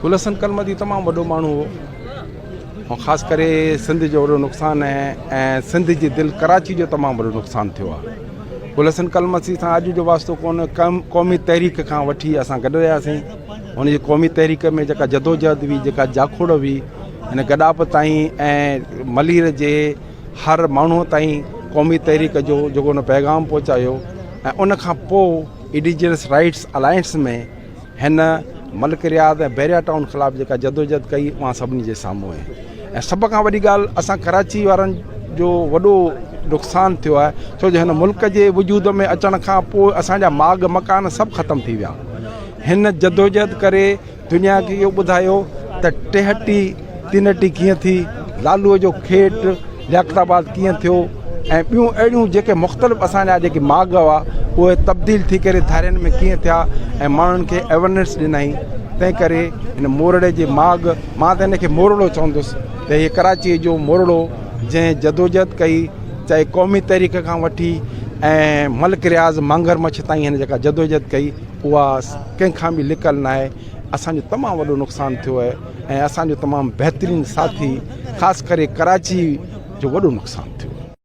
गुल हसन कलमदी तमामु वॾो माण्हू हो ऐं ख़ासि करे सिंध जो वॾो नुक़सानु आहे ऐं सिंध जी दिलि कराची जो तमामु वॾो नुक़सानु थियो आहे। गुल हसन कलमदी सां अॼु जो वास्तो कोन क़ौमी तहरीक खां वठी असां गॾु रहियासीं। हुनजी क़ौमी तहरीक में जेका जदोजहद हुई, जेका जाखोड़ हुई, हिन गॾाप ताईं ऐं मलीर जे हर माण्हूअ ताईं क़ौमी तहरीक जो जेको हुन पैगाम पहुचायो ऐं उन खां पोइ इंडिजिनस राइट्स अलायंस में हिन मलिक रियाद ऐं बैरिया टाउन ख़िलाफ़ु जेका जदोजहद कई उहा सभिनी जे साम्हूं आहे। ऐं सभ खां वॾी ॻाल्हि, असां कराची वारनि जो वॾो नुक़सानु थियो आहे छो जो हिन मुल्क जे वजूद में अचण खां पोइ असांजा माग मकान सभु ख़तमु थी विया। हिन जदोजहद करे दुनिया खे इहो ॿुधायो त टेहटी तिनटी कीअं थी, लालूअ जो खेट लियाकताबाद कीअं थियो ऐं ॿियूं अहिड़ियूं जेके मुख़्तलिफ़ असांजा जेके माग हुआ उहे तब्दील थी करे धारियुनि में कीअं थिया ऐं माण्हुनि खे अवेयरनेस ॾिनई। तंहिं करे हिन मोरड़े जे माग, मां त हिनखे मोरड़ो चवंदुसि त हीअ कराचीअ जो मोरड़ो जंहिं जदोजहद कई, चाहे क़ौमी तहरीक खां वठी ऐं मलिक रियाज़ मांगर मछ ताईं हिन जेका जदोजहद कई उहा कंहिंखां बि लिकल न आहे। असांजो तमामु वॾो नुक़सानु थियो आहे ऐं असांजो तमामु बहितरीनु साथी ख़ासि करे कराची जो वॾो नुक़सानु थियो।